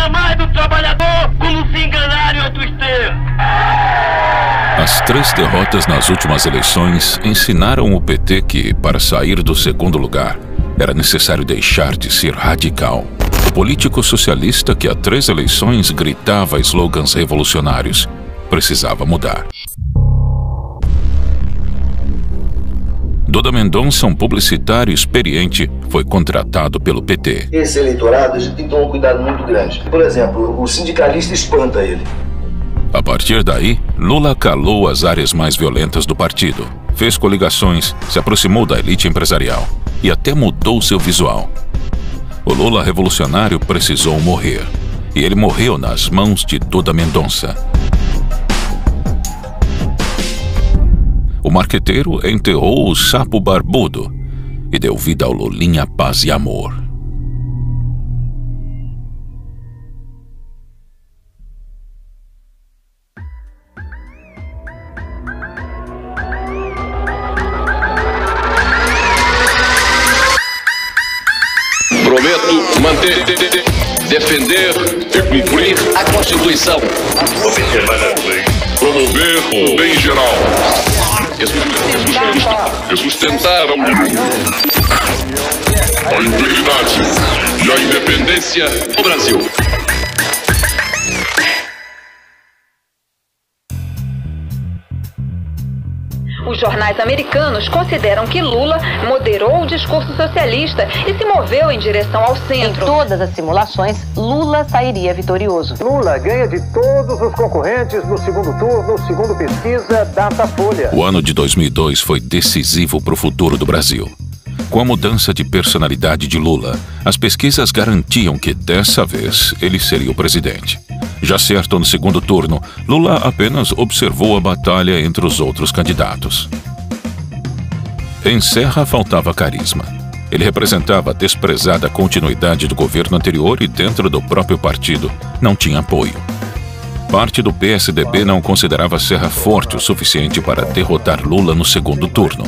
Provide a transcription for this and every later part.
engana mais o trabalhador como se enganaram em outros tempos. As 3 derrotas nas últimas eleições ensinaram o PT que, para sair do segundo lugar, era necessário deixar de ser radical. O político socialista que há 3 eleições gritava slogans revolucionários precisava mudar. Duda Mendonça, um publicitário experiente, foi contratado pelo PT. Esse eleitorado, a gente tem que tomar um cuidado muito grande. Por exemplo, o sindicalista espanta ele. A partir daí, Lula calou as áreas mais violentas do partido, fez coligações, se aproximou da elite empresarial e até mudou seu visual. O Lula revolucionário precisou morrer, e ele morreu nas mãos de Duda Mendonça. O marqueteiro enterrou o sapo barbudo e deu vida ao Lulinha Paz e Amor. Prometo manter, defender e cumprir a Constituição. Promover o bem geral. E sustentar a integridade e a independência do Brasil. Os jornais americanos consideram que Lula moderou o discurso socialista e se moveu em direção ao centro. Em todas as simulações, Lula sairia vitorioso. Lula ganha de todos os concorrentes no segundo turno, segundo pesquisa Datafolha. O ano de 2002 foi decisivo para o futuro do Brasil. Com a mudança de personalidade de Lula, as pesquisas garantiam que dessa vez ele seria o presidente. Já certo no segundo turno, Lula apenas observou a batalha entre os outros candidatos. Em Serra faltava carisma. Ele representava a desprezada continuidade do governo anterior e dentro do próprio partido não tinha apoio. Parte do PSDB não considerava Serra forte o suficiente para derrotar Lula no segundo turno.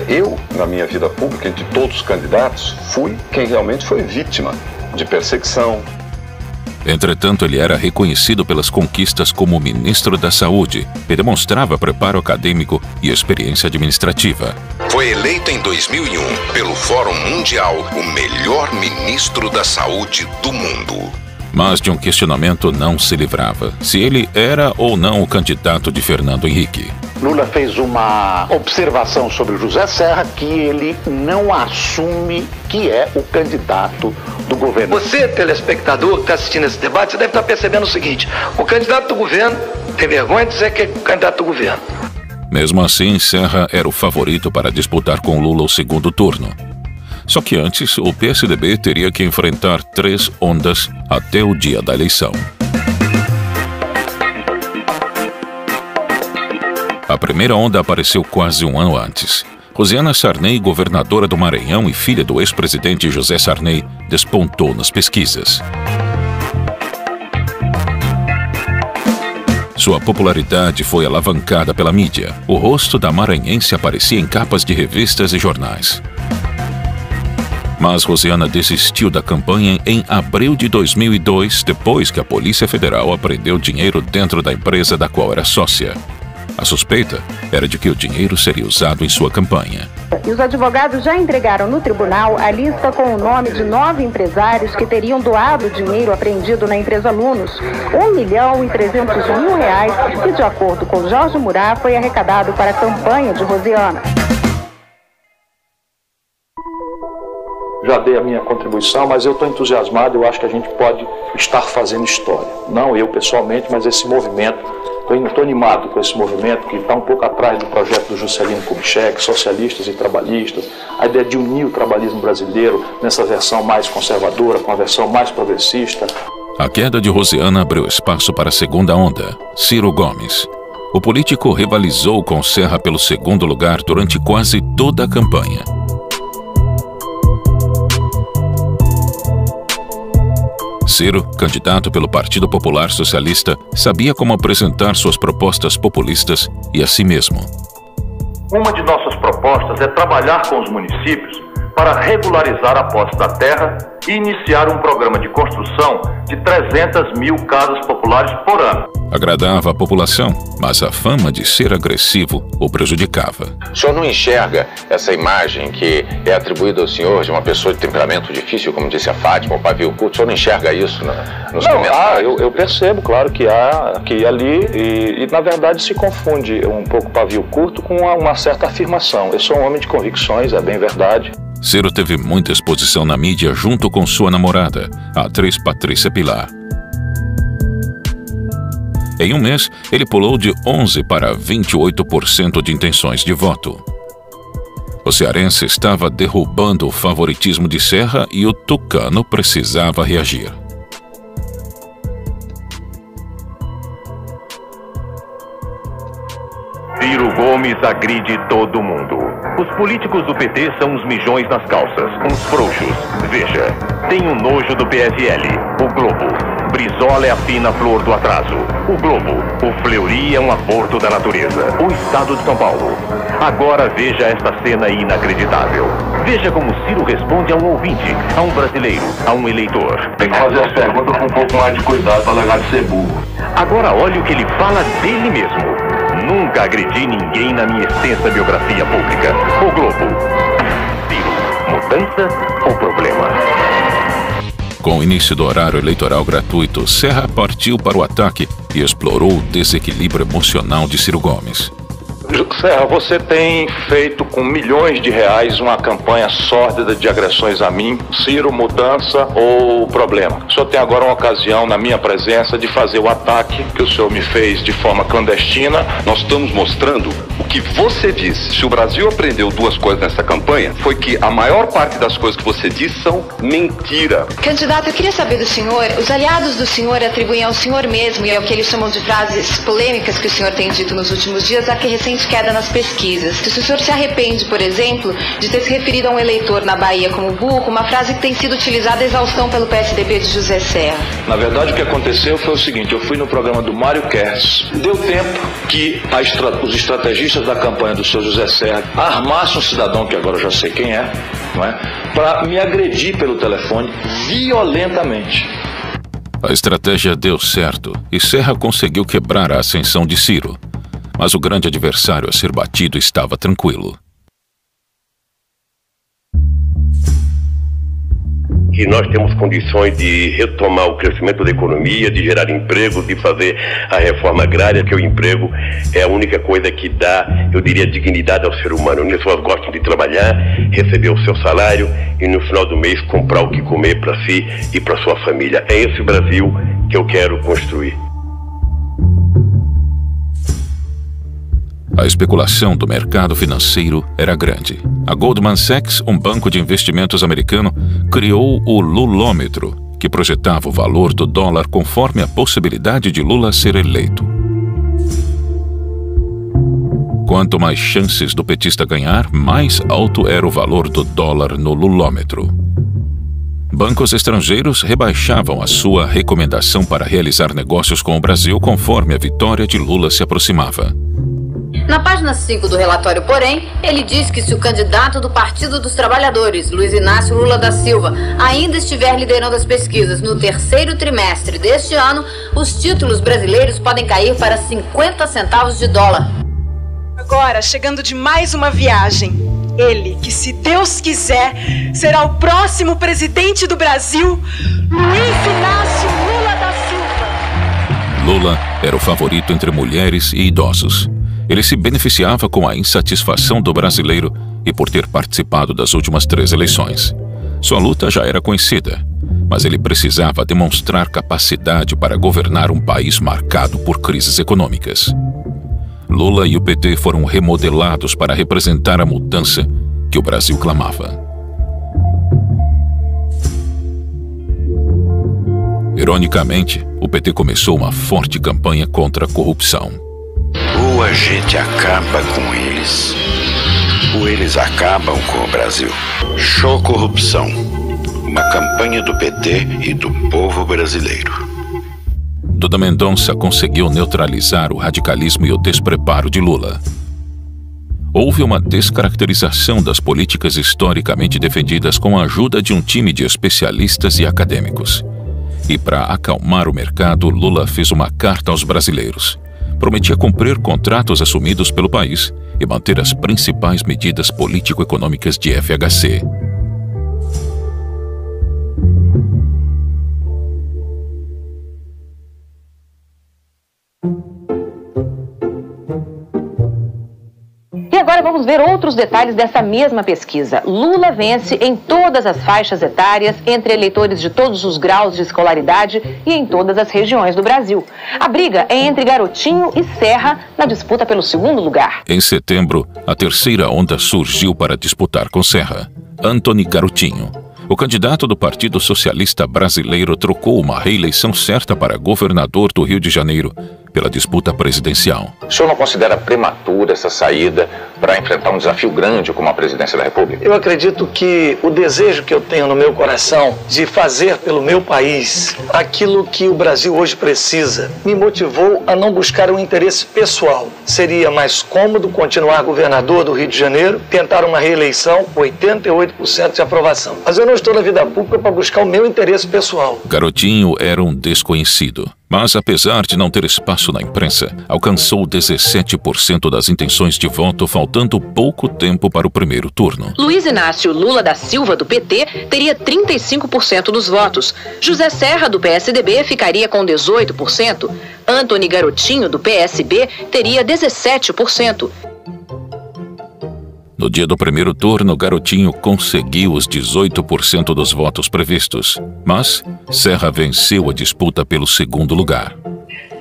Eu, na minha vida pública, entre todos os candidatos, fui quem realmente foi vítima de perseguição. Entretanto, ele era reconhecido pelas conquistas como ministro da Saúde e demonstrava preparo acadêmico e experiência administrativa. Foi eleito em 2001 pelo Fórum Mundial o melhor ministro da Saúde do mundo. Mas de um questionamento não se livrava: se ele era ou não o candidato de Fernando Henrique. Lula fez uma observação sobre o José Serra que ele não assume que é o candidato do governo. Você, telespectador que está assistindo esse debate, você deve estar percebendo o seguinte: o candidato do governo tem vergonha de dizer que é o candidato do governo. Mesmo assim, Serra era o favorito para disputar com Lula o segundo turno. Só que antes, o PSDB teria que enfrentar 3 ondas até o dia da eleição. A primeira onda apareceu quase um ano antes. Rosiana Sarney, governadora do Maranhão e filha do ex-presidente José Sarney, despontou nas pesquisas. Sua popularidade foi alavancada pela mídia. O rosto da maranhense aparecia em capas de revistas e jornais. Mas Rosiana desistiu da campanha em abril de 2002, depois que a Polícia Federal apreendeu dinheiro dentro da empresa da qual era sócia. A suspeita era de que o dinheiro seria usado em sua campanha. E os advogados já entregaram no tribunal a lista com o nome de 9 empresários que teriam doado o dinheiro apreendido na empresa Lunos, R$1.300.000, que, de acordo com Jorge Murat, foi arrecadado para a campanha de Rosiana. Já dei a minha contribuição, mas eu estou entusiasmado, eu acho que a gente pode estar fazendo história. Não eu pessoalmente, mas esse movimento. Estou animado com esse movimento que está um pouco atrás do projeto do Juscelino Kubitschek, socialistas e trabalhistas, a ideia de unir o trabalhismo brasileiro nessa versão mais conservadora, com a versão mais progressista. A queda de Rosiana abriu espaço para a segunda onda, Ciro Gomes. O político rivalizou com Serra pelo segundo lugar durante quase toda a campanha. Ciro, candidato pelo Partido Popular Socialista, sabia como apresentar suas propostas populistas e a si mesmo. Uma de nossas propostas é trabalhar com os municípios para regularizar a posse da terra e iniciar um programa de construção de 300 mil casas populares por ano. Agradava a população, mas a fama de ser agressivo o prejudicava. O senhor não enxerga essa imagem que é atribuída ao senhor de uma pessoa de temperamento difícil, como disse a Fátima, o pavio curto? O senhor não enxerga isso nos comentários? Eu percebo, claro, que há aqui e ali, e na verdade se confunde um pouco pavio curto com uma certa afirmação. Eu sou um homem de convicções, é bem verdade. Ciro teve muita exposição na mídia junto com sua namorada, a atriz Patrícia Pilar. Em um mês, ele pulou de 11% para 28% de intenções de voto. O cearense estava derrubando o favoritismo de Serra e o tucano precisava reagir. Ciro Gomes agride todo mundo. Os políticos do PT são uns mijões nas calças, uns frouxos. Veja, tem um nojo do PSL, o Globo. Brizola é a fina flor do atraso. O Globo. O Fleury é um aborto da natureza. O Estado de São Paulo. Agora veja esta cena inacreditável. Veja como Ciro responde a um ouvinte, a um brasileiro, a um eleitor. Tem que fazer as perguntas com um pouco mais de cuidado para largar de ser burro. Agora olhe o que ele fala dele mesmo. Nunca agredi ninguém na minha extensa biografia pública. O Globo. Ciro, mudança ou problema? Com o início do horário eleitoral gratuito, Serra partiu para o ataque e explorou o desequilíbrio emocional de Ciro Gomes. Serra, você tem feito com milhões de reais uma campanha sórdida de agressões a mim. Ciro, mudança ou problema? O senhor tem agora uma ocasião, na minha presença, de fazer o ataque que o senhor me fez de forma clandestina. Nós estamos mostrando o que você disse. Se o Brasil aprendeu duas coisas nessa campanha, foi que a maior parte das coisas que você disse são mentira. Candidato, eu queria saber do senhor, os aliados do senhor atribuem ao senhor mesmo e ao que eles chamam de frases polêmicas que o senhor tem dito nos últimos dias, a que recente queda nas pesquisas. Se o senhor se arrepende, por exemplo, de ter se referido a um eleitor na Bahia como burro, uma frase que tem sido utilizada a exaustão pelo PSDB de José Serra. Na verdade, o que aconteceu foi o seguinte: eu fui no programa do Mário Kertz. Deu tempo que os estrategistas da campanha do seu José Serra armassem um cidadão, que agora eu já sei quem é, não é, para me agredir pelo telefone violentamente. A estratégia deu certo e Serra conseguiu quebrar a ascensão de Ciro. Mas o grande adversário a ser batido estava tranquilo. Que nós temos condições de retomar o crescimento da economia, de gerar emprego, de fazer a reforma agrária, que o emprego é a única coisa que dá, eu diria, dignidade ao ser humano. As pessoas gostam de trabalhar, receber o seu salário e no final do mês comprar o que comer para si e para sua família. É esse Brasil que eu quero construir. A especulação do mercado financeiro era grande. A Goldman Sachs, um banco de investimentos americano, criou o Lulômetro, que projetava o valor do dólar conforme a possibilidade de Lula ser eleito. Quanto mais chances do petista ganhar, mais alto era o valor do dólar no Lulômetro. Bancos estrangeiros rebaixavam a sua recomendação para realizar negócios com o Brasil conforme a vitória de Lula se aproximava. Na página 5 do relatório, porém, ele diz que se o candidato do Partido dos Trabalhadores, Luiz Inácio Lula da Silva, ainda estiver liderando as pesquisas no terceiro trimestre deste ano, os títulos brasileiros podem cair para 50 centavos de dólar. Agora, chegando de mais uma viagem, ele, que se Deus quiser, será o próximo presidente do Brasil, Luiz Inácio Lula da Silva. Lula era o favorito entre mulheres e idosos. Ele se beneficiava com a insatisfação do brasileiro e por ter participado das últimas 3 eleições. Sua luta já era conhecida, mas ele precisava demonstrar capacidade para governar um país marcado por crises econômicas. Lula e o PT foram remodelados para representar a mudança que o Brasil clamava. Ironicamente, o PT começou uma forte campanha contra a corrupção. Ou a gente acaba com eles, ou eles acabam com o Brasil. Show Corrupção, uma campanha do PT e do povo brasileiro. Duda Mendonça conseguiu neutralizar o radicalismo e o despreparo de Lula. houve uma descaracterização das políticas historicamente defendidas com a ajuda de um time de especialistas e acadêmicos. E para acalmar o mercado, Lula fez uma carta aos brasileiros. Prometia cumprir contratos assumidos pelo país e manter as principais medidas político-econômicas de FHC. E agora vamos ver outros detalhes dessa mesma pesquisa. Lula vence em todas as faixas etárias, entre eleitores de todos os graus de escolaridade e em todas as regiões do Brasil. A briga é entre Garotinho e Serra na disputa pelo segundo lugar. Em setembro, a terceira onda surgiu para disputar com Serra. Antony Garotinho. O candidato do Partido Socialista Brasileiro trocou uma reeleição certa para governador do Rio de Janeiro pela disputa presidencial. O senhor não considera prematura essa saída para enfrentar um desafio grande como a presidência da República? Eu acredito que o desejo que eu tenho no meu coração de fazer pelo meu país aquilo que o Brasil hoje precisa me motivou a não buscar um interesse pessoal. Seria mais cômodo continuar governador do Rio de Janeiro, tentar uma reeleição com 88% de aprovação. Mas eu não estou na vida pública para buscar o meu interesse pessoal. Garotinho era um desconhecido, mas apesar de não ter espaço na imprensa, alcançou 17% das intenções de voto, faltando pouco tempo para o primeiro turno. Luiz Inácio Lula da Silva, do PT, teria 35% dos votos. José Serra, do PSDB, ficaria com 18%. Antony Garotinho, do PSB, teria 17%. No dia do primeiro turno, Garotinho conseguiu os 18% dos votos previstos, mas Serra venceu a disputa pelo segundo lugar.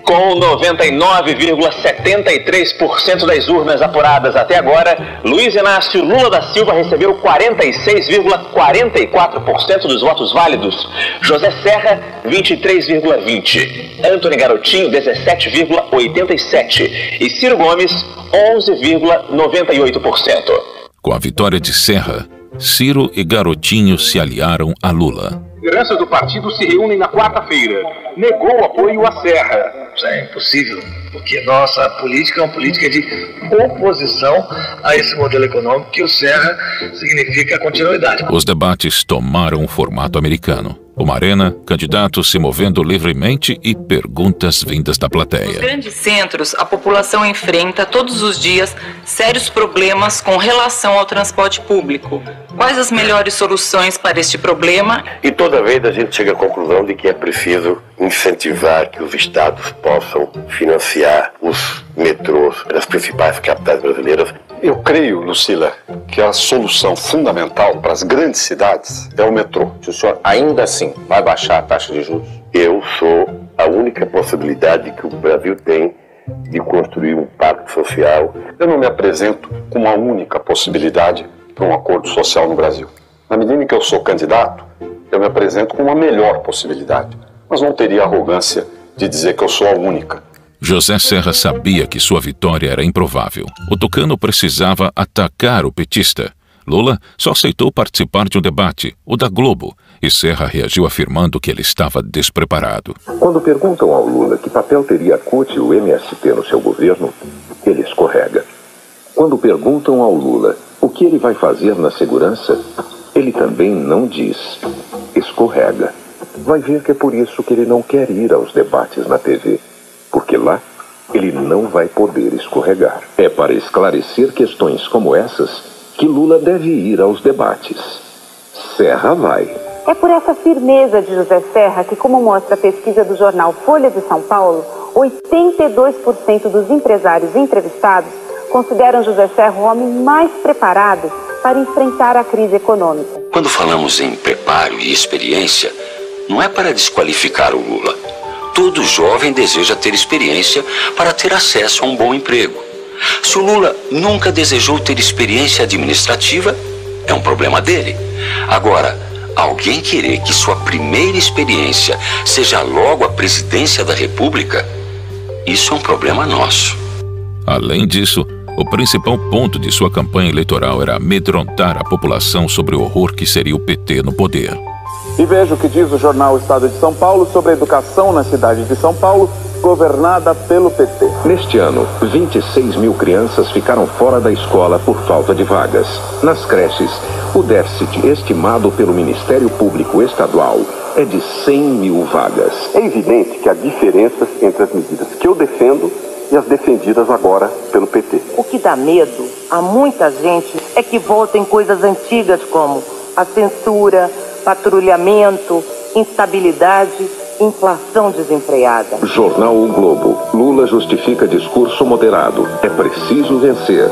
Com 99,73% das urnas apuradas até agora, Luiz Inácio Lula da Silva recebeu 46,44% dos votos válidos, José Serra, 23,20%, Antony Garotinho, 17,87% e Ciro Gomes, 11,98%. Com a vitória de Serra, Ciro e Garotinho se aliaram a Lula. Lideranças do partido se reúnem na quarta-feira. Negou o apoio a Serra. Isso é impossível, porque nossa política é uma política de oposição a esse modelo econômico que o Serra significa a continuidade. Os debates tomaram um formato americano. Uma arena, candidatos se movendo livremente e perguntas vindas da plateia. Nos grandes centros, a população enfrenta todos os dias sérios problemas com relação ao transporte público. Quais as melhores soluções para este problema? E toda vez a gente chega à conclusão de que é preciso incentivar que os estados possam financiar os metrôs das principais capitais brasileiras. Eu creio, Lucila, que a solução fundamental para as grandes cidades é o metrô. Se o senhor ainda assim vai baixar a taxa de juros? Eu sou a única possibilidade que o Brasil tem de construir um pacto social. Eu não me apresento como a única possibilidade para um acordo social no Brasil. Na medida em que eu sou candidato, eu me apresento como a melhor possibilidade, mas não teria arrogância de dizer que eu sou a única. José Serra sabia que sua vitória era improvável. O tucano precisava atacar o petista. Lula só aceitou participar de um debate, o da Globo, e Serra reagiu afirmando que ele estava despreparado. Quando perguntam ao Lula que papel teria a CUT e o MST no seu governo, ele escorrega. Quando perguntam ao Lula o que ele vai fazer na segurança, ele também não diz. Escorrega. Vai ver que é por isso que ele não quer ir aos debates na TV. Porque lá ele não vai poder escorregar. É para esclarecer questões como essas que Lula deve ir aos debates. Serra vai. É por essa firmeza de José Serra que, como mostra a pesquisa do jornal Folha de São Paulo, 82% dos empresários entrevistados consideram José Serra o homem mais preparado para enfrentar a crise econômica. Quando falamos em preparo e experiência, não é para desqualificar o Lula. Todo jovem deseja ter experiência para ter acesso a um bom emprego. Se o Lula nunca desejou ter experiência administrativa, é um problema dele. Agora, alguém querer que sua primeira experiência seja logo a presidência da República, isso é um problema nosso. Além disso, o principal ponto de sua campanha eleitoral era amedrontar a população sobre o horror que seria o PT no poder. E veja o que diz o jornal Estado de São Paulo sobre a educação na cidade de São Paulo governada pelo PT. Neste ano, 26 mil crianças ficaram fora da escola por falta de vagas. Nas creches, o déficit estimado pelo Ministério Público Estadual é de 100 mil vagas. É evidente que há diferenças entre as medidas que eu defendo e as defendidas agora pelo PT. O que dá medo a muita gente é que voltem coisas antigas como a censura, patrulhamento, instabilidade, inflação desenfreada. Jornal O Globo. Lula justifica discurso moderado. É preciso vencer.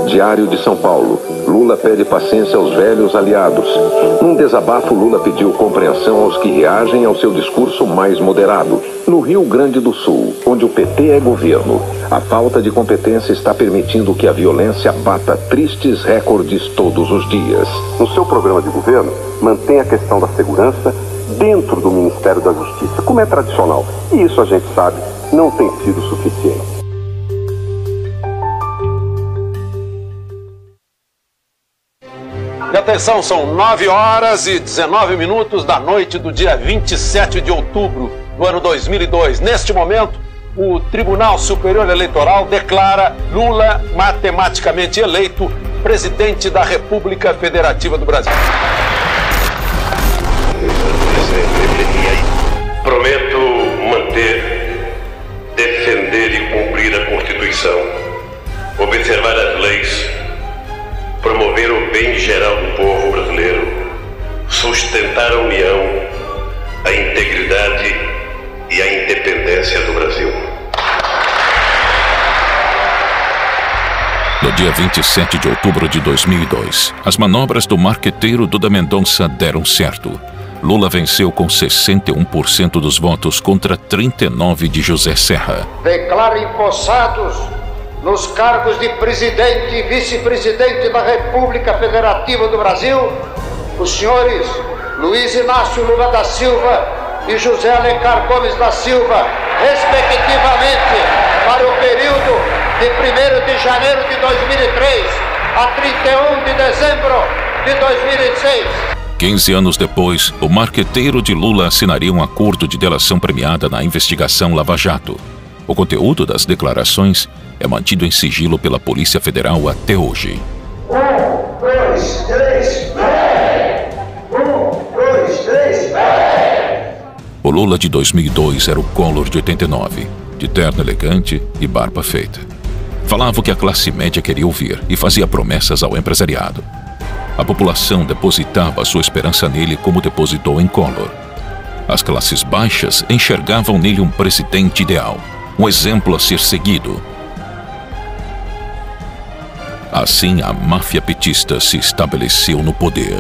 Diário de São Paulo. Lula pede paciência aos velhos aliados. Num desabafo, Lula pediu compreensão aos que reagem ao seu discurso mais moderado. No Rio Grande do Sul, onde o PT é governo, a falta de competência está permitindo que a violência bata tristes recordes todos os dias. No seu programa de governo, mantém a questão da segurança dentro do Ministério da Justiça, como é tradicional. E isso a gente sabe, não tem sido suficiente. E atenção, são 9h19 da noite do dia 27 de outubro do ano 2002. Neste momento, o Tribunal Superior Eleitoral declara Lula matematicamente eleito presidente da República Federativa do Brasil. Prometo manter, defender e cumprir a Constituição, observar as leis, promover o bem geral do povo brasileiro, sustentar a união, a integridade e a independência do Brasil. No dia 27 de outubro de 2002, as manobras do marqueteiro Duda Mendonça deram certo. Lula venceu com 61% dos votos contra 39% de José Serra. Declaro empossados nos cargos de presidente e vice-presidente da República Federativa do Brasil os senhores Luiz Inácio Lula da Silva e José Alencar Gomes da Silva, respectivamente, para o período de 1º de janeiro de 2003 a 31 de dezembro de 2006. 15 anos depois, o marqueteiro de Lula assinaria um acordo de delação premiada na investigação Lava Jato. O conteúdo das declarações é mantido em sigilo pela Polícia Federal até hoje. 1, 2, 3, vai! 1, 2, 3, vai! O Lula de 2002 era o Collor de 89, de terno elegante e barba feita. Falava o que a classe média queria ouvir e fazia promessas ao empresariado. A população depositava sua esperança nele como depositou em Collor. As classes baixas enxergavam nele um presidente ideal, um exemplo a ser seguido. Assim, a máfia petista se estabeleceu no poder.